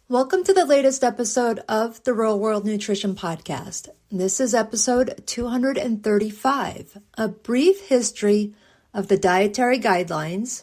Welcome to the latest episode of the Real World Nutrition Podcast. This is episode 235, a brief history of the Dietary Guidelines,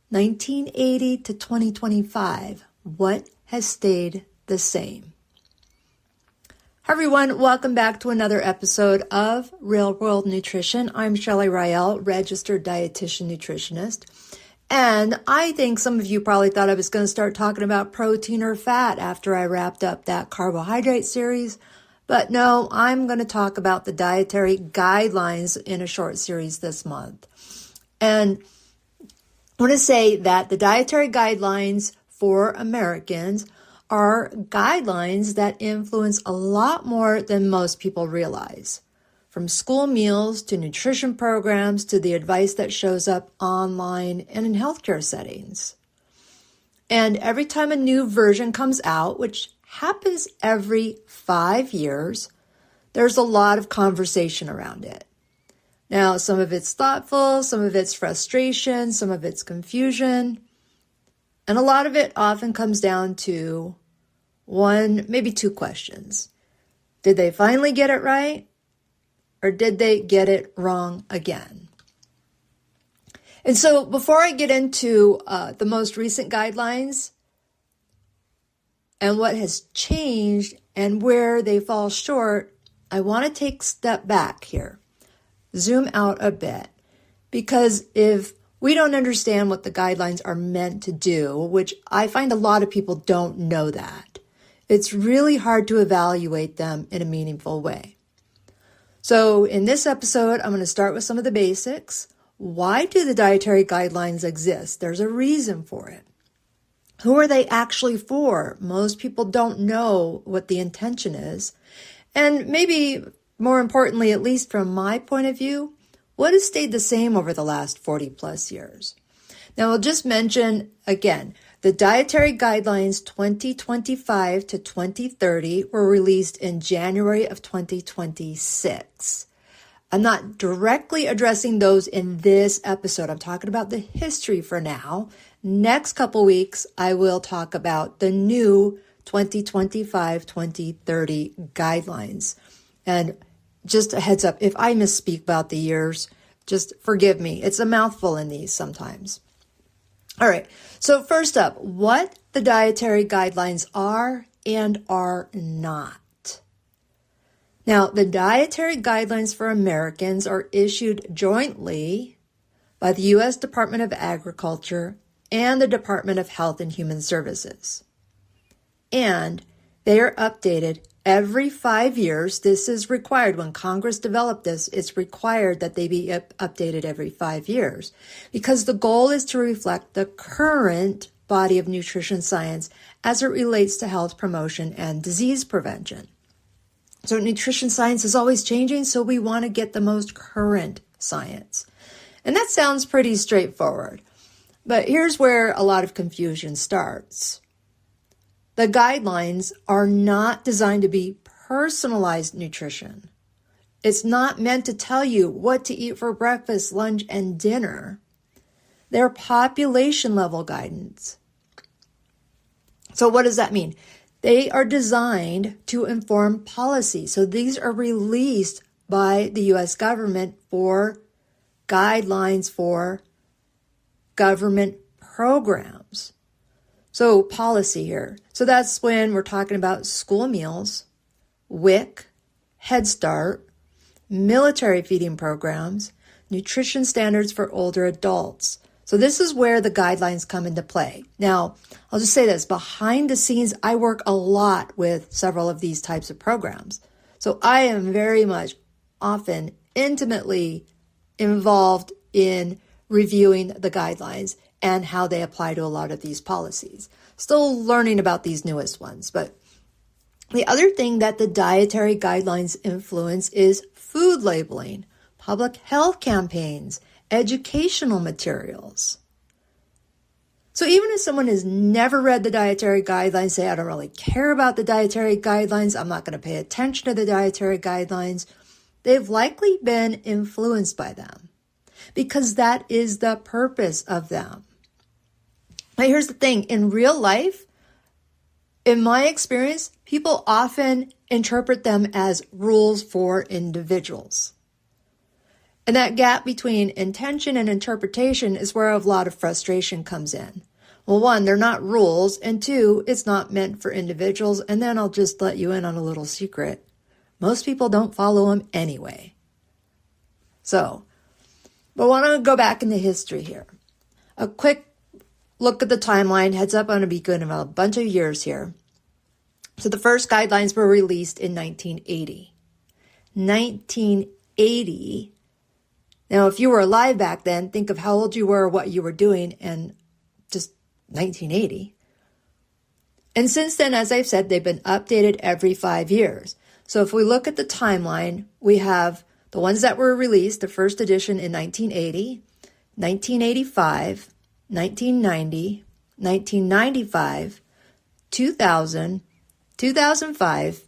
1980 to 2025. What has stayed the same? Hi everyone, welcome back to another episode of Real World Nutrition. I'm Shelley Rael, registered dietitian nutritionist. And I think some of you probably thought I was going to start talking about protein or fat after I wrapped up that carbohydrate series. But no, I'm going to talk about the dietary guidelines in a short series this month. And I want to say that the dietary guidelines for Americans are guidelines that influence a lot more than most people realize. From school meals to nutrition programs to the advice that shows up online and in healthcare settings. And every time a new version comes out, which happens every 5 years, there's a lot of conversation around it. Now, some of it's thoughtful, some of it's frustration, some of it's confusion, and a lot of it often comes down to one, maybe two questions. Did they finally get it right? Or did they get it wrong again? And so before I get into the most recent guidelines and what has changed and where they fall short, I want to take a step back here, zoom out a bit, because if we don't understand what the guidelines are meant to do, which I find a lot of people don't know that, it's really hard to evaluate them in a meaningful way. So in this episode, I'm going to start with some of the basics. Why do the dietary guidelines exist? There's a reason for it. Who are they actually for? Most people don't know what the intention is. And maybe more importantly, at least from my point of view, what has stayed the same over the last 40 plus years? Now, I'll just mention again, the Dietary Guidelines 2025 to 2030 were released in January of 2026. I'm not directly addressing those in this episode. I'm talking about the history for now. Next couple weeks, I will talk about the new 2025-2030 guidelines. And just a heads up, if I misspeak about the years, just forgive me. It's a mouthful in these sometimes. All right, so first up, what the dietary guidelines are and are not. Now, the dietary guidelines for Americans are issued jointly by the U.S. Department of Agriculture and the Department of Health and Human Services. And they are updated every 5 years. This is required. When Congress developed this, it's required that they be updated every 5 years because the goal is to reflect the current body of nutrition science as it relates to health promotion and disease prevention. So nutrition science is always changing, so we want to get the most current science. And that sounds pretty straightforward. But here's where a lot of confusion starts. The guidelines are not designed to be personalized nutrition. It's not meant to tell you what to eat for breakfast, lunch, and dinner. They're population level guidance. So what does that mean? They are designed to inform policy. So these are released by the U.S. government for guidelines for government programs. So policy here. So that's when we're talking about school meals, WIC, Head Start, military feeding programs, nutrition standards for older adults. So this is where the guidelines come into play. Now, I'll just say this, behind the scenes, I work a lot with several of these types of programs. So I am very much often intimately involved in reviewing the guidelines and how they apply to a lot of these policies. Still learning about these newest ones. But the other thing that the dietary guidelines influence is food labeling, public health campaigns, educational materials. So even if someone has never read the dietary guidelines, say, I don't really care about the dietary guidelines, I'm not going to pay attention to the dietary guidelines, they've likely been influenced by them because that is the purpose of them. Now, here's the thing. In real life, in my experience, people often interpret them as rules for individuals. And that gap between intention and interpretation is where a lot of frustration comes in. Well, one, they're not rules, and two, it's not meant for individuals. And then I'll just let you in on a little secret. Most people don't follow them anyway. So, but I want to go back into history here. A quick look at the timeline. Heads up, I'm going to be good in a bunch of years here. So the first guidelines were released in 1980. 1980. Now, if you were alive back then, think of how old you were, what you were doing, and just 1980. And since then, as I've said, they've been updated every 5 years. So if we look at the timeline, we have the ones that were released, the first edition in 1980, 1985, 1990, 1995, 2000, 2005,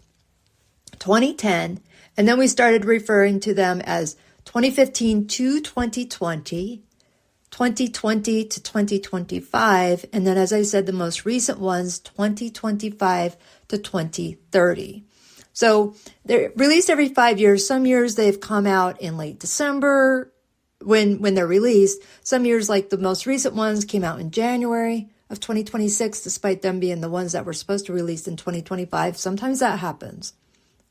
2010, and then we started referring to them as 2015 to 2020, 2020 to 2025, and then, as I said, the most recent ones, 2025 to 2030. So they're released every 5 years. Some years they've come out in late December when they're released. Some years, like the most recent ones, came out in January of 2026, despite them being the ones that were supposed to release in 2025. Sometimes that happens.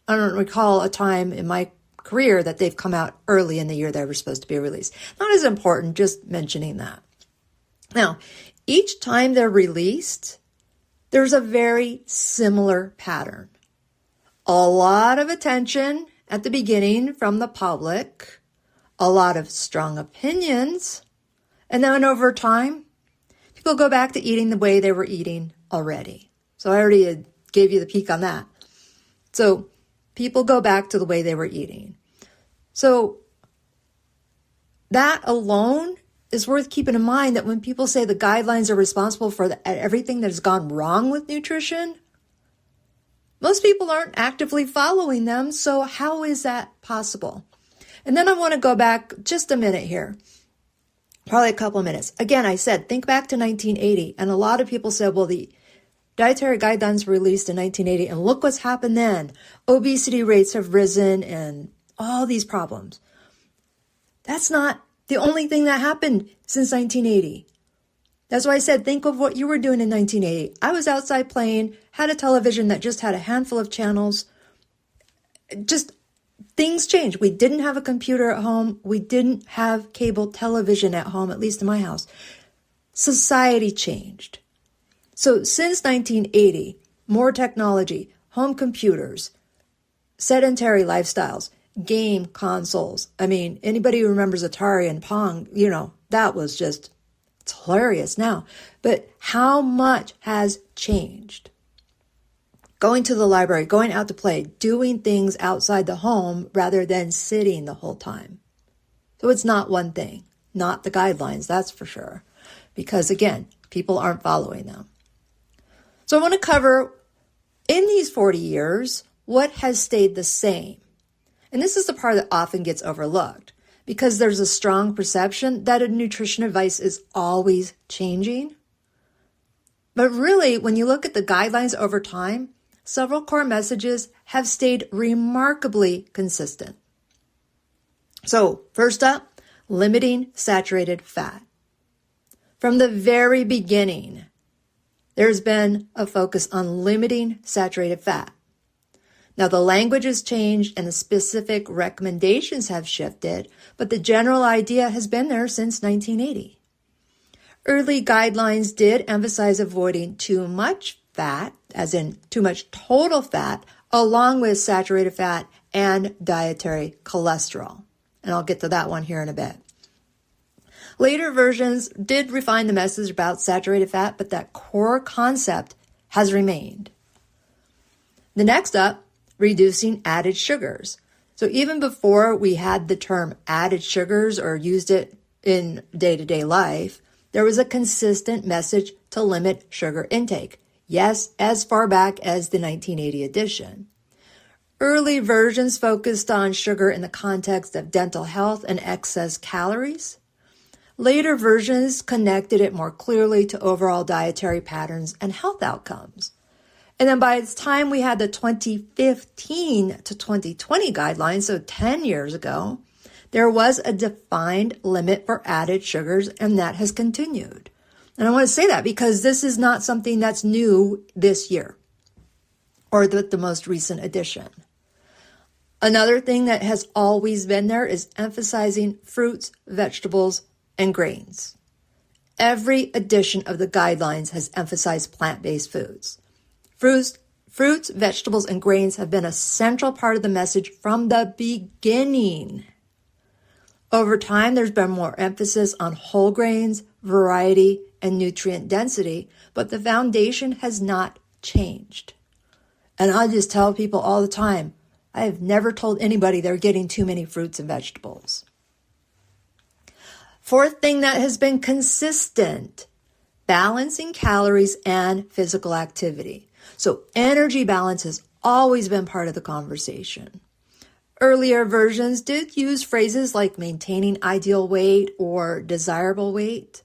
I don't recall a time in my career that they've come out early in the year they were supposed to be released. Not as important, just mentioning that. Now, each time they're released, there's a very similar pattern. A lot of attention at the beginning from the public, a lot of strong opinions, and then over time, people go back to eating the way they were eating already. So I already gave you the peek on that. So people go back to the way they were eating. So that alone is worth keeping in mind, that when people say the guidelines are responsible for everything that has gone wrong with nutrition, most people aren't actively following them. So how is that possible? And then I want to go back just a minute here, probably a couple of minutes. Again, I said, think back to 1980. And a lot of people said, well, the Dietary Guidelines were released in 1980, and look what's happened then. Obesity rates have risen and all these problems. That's not the only thing that happened since 1980. That's why I said, think of what you were doing in 1980. I was outside playing, had a television that just had a handful of channels. Just things changed. We didn't have a computer at home. We didn't have cable television at home, at least in my house. Society changed. So since 1980, more technology, home computers, sedentary lifestyles, game consoles. I mean, anybody who remembers Atari and Pong, that was just, it's hilarious now. But how much has changed? Going to the library, going out to play, doing things outside the home rather than sitting the whole time. So it's not one thing, not the guidelines, that's for sure. Because again, people aren't following them. So I want to cover, in these 40 years, what has stayed the same. And this is the part that often gets overlooked, because there's a strong perception that a nutrition advice is always changing. But really, when you look at the guidelines over time, several core messages have stayed remarkably consistent. So first up, limiting saturated fat. From the very beginning, there's been a focus on limiting saturated fat. Now, the language has changed and the specific recommendations have shifted, but the general idea has been there since 1980. Early guidelines did emphasize avoiding too much fat, as in too much total fat, along with saturated fat and dietary cholesterol. And I'll get to that one here in a bit. Later versions did refine the message about saturated fat, but that core concept has remained. The next up, reducing added sugars. So even before we had the term added sugars or used it in day-to-day life, there was a consistent message to limit sugar intake. Yes, as far back as the 1980 edition. Early versions focused on sugar in the context of dental health and excess calories. Later versions connected it more clearly to overall dietary patterns and health outcomes. And then by the time we had the 2015 to 2020 guidelines, so 10 years ago, there was a defined limit for added sugars, and that has continued. And I want to say that because this is not something that's new this year or the most recent addition. Another thing that has always been there is emphasizing fruits, vegetables, and grains. Every edition of the guidelines has emphasized plant-based foods. Fruits, vegetables, and grains have been a central part of the message from the beginning. Over time, there's been more emphasis on whole grains, variety, and nutrient density, but the foundation has not changed. And I just tell people all the time, I have never told anybody they're getting too many fruits and vegetables. Fourth thing that has been consistent, balancing calories and physical activity. So energy balance has always been part of the conversation. Earlier versions did use phrases like maintaining ideal weight or desirable weight.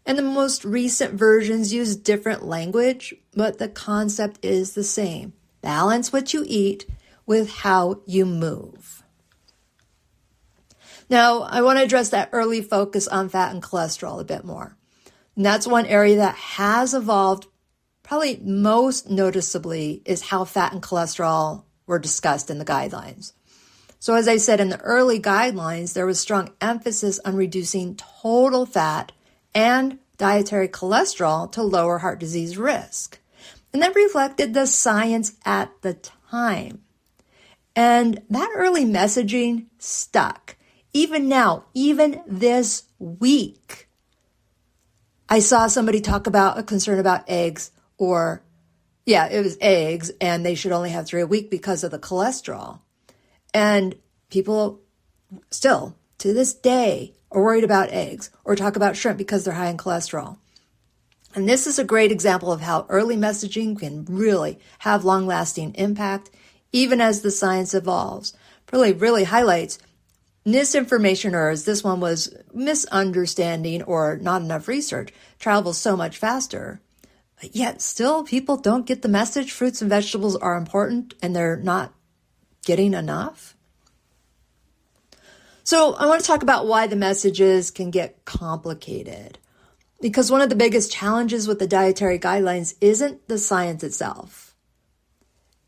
And the most recent versions use different language, but the concept is the same. Balance what you eat with how you move. Now, I want to address that early focus on fat and cholesterol a bit more. And that's one area that has evolved probably most noticeably is how fat and cholesterol were discussed in the guidelines. So as I said, in the early guidelines, there was strong emphasis on reducing total fat and dietary cholesterol to lower heart disease risk. And that reflected the science at the time. And that early messaging stuck. Even now, even this week, I saw somebody talk about a concern about eggs it was eggs, and they should only have 3 a week because of the cholesterol. And people still, to this day, are worried about eggs or talk about shrimp because they're high in cholesterol. And this is a great example of how early messaging can really have long-lasting impact, even as the science evolves. Really highlights misinformation, or as this one was, misunderstanding or not enough research, travels so much faster. But yet still people don't get the message fruits and vegetables are important and they're not getting enough. So I want to talk about why the messages can get complicated. Because one of the biggest challenges with the dietary guidelines isn't the science itself.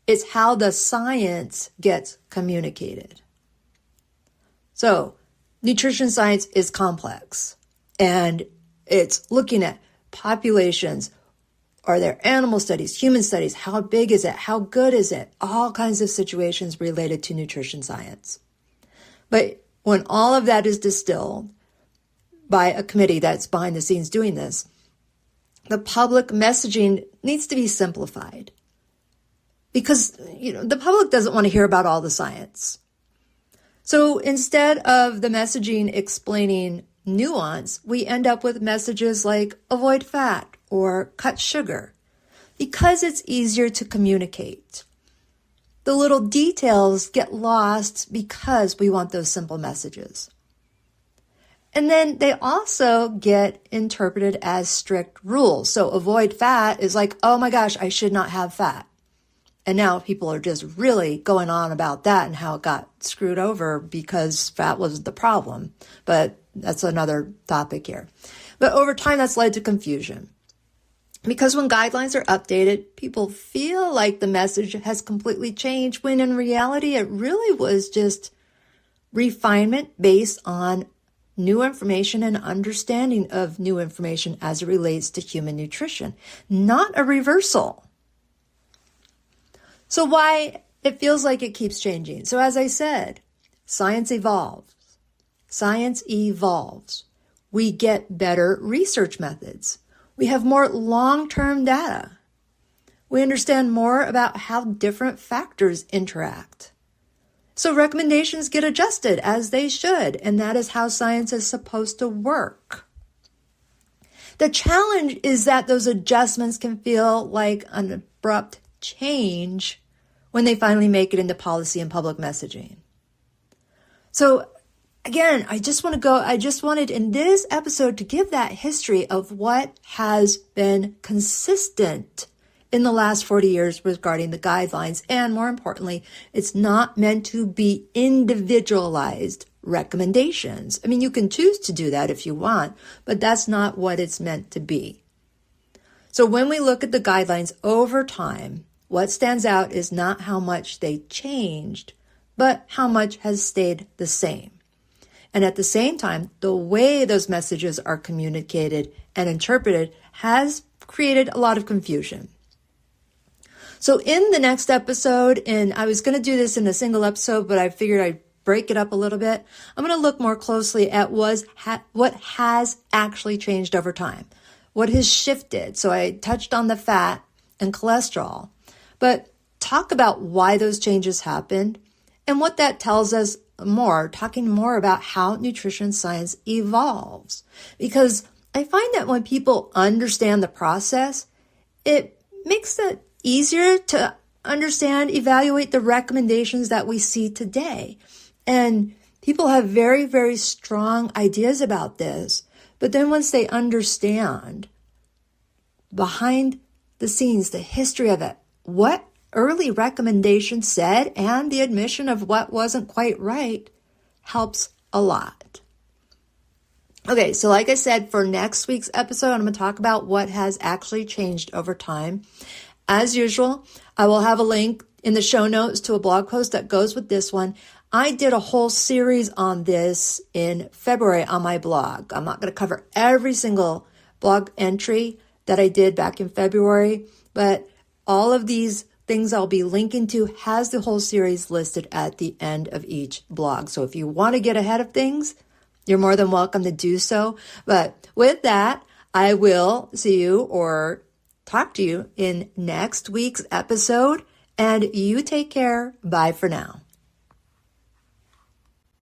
It's how the science gets communicated. So nutrition science is complex, and it's looking at populations. Are there animal studies, human studies? How big is it? How good is it? All kinds of situations related to nutrition science. But when all of that is distilled by a committee that's behind the scenes doing this, the public messaging needs to be simplified. Because, the public doesn't want to hear about all the science. So instead of the messaging explaining nuance, we end up with messages like avoid fat or cut sugar because it's easier to communicate. The little details get lost because we want those simple messages. And then they also get interpreted as strict rules. So avoid fat is like, oh my gosh, I should not have fat. And now people are just really going on about that and how it got screwed over because fat was the problem. But that's another topic here. But over time, that's led to confusion. Because when guidelines are updated, people feel like the message has completely changed, when in reality, it really was just refinement based on new information and understanding of new information as it relates to human nutrition, not a reversal. So why it feels like it keeps changing. So as I said, science evolves. Science evolves. We get better research methods. We have more long-term data. We understand more about how different factors interact. So recommendations get adjusted as they should, and that is how science is supposed to work. The challenge is that those adjustments can feel like an abrupt change when they finally make it into policy and public messaging. So again, I just wanted in this episode to give that history of what has been consistent in the last 40 years regarding the guidelines. And more importantly, it's not meant to be individualized recommendations. I mean, you can choose to do that if you want, but that's not what it's meant to be. So when we look at the guidelines over time, what stands out is not how much they changed, but how much has stayed the same. And at the same time, the way those messages are communicated and interpreted has created a lot of confusion. So in the next episode, and I was going to do this in a single episode, but I figured I'd break it up a little bit. I'm going to look more closely at what has actually changed over time, what has shifted. So I touched on the fat and cholesterol, but talk about why those changes happened and what that tells us more, talking more about how nutrition science evolves. Because I find that when people understand the process, it makes it easier to understand, evaluate the recommendations that we see today. And people have very, very strong ideas about this. But then once they understand behind the scenes, the history of it, what early recommendations said, and the admission of what wasn't quite right helps a lot. Okay, so like I said, for next week's episode, I'm going to talk about what has actually changed over time. As usual, I will have a link in the show notes to a blog post that goes with this one. I did a whole series on this in February on my blog. I'm not going to cover every single blog entry that I did back in February, but all of these things I'll be linking to has the whole series listed at the end of each blog. So if you want to get ahead of things, you're more than welcome to do so. But with that, I will see you or talk to you in next week's episode. And you take care. Bye for now.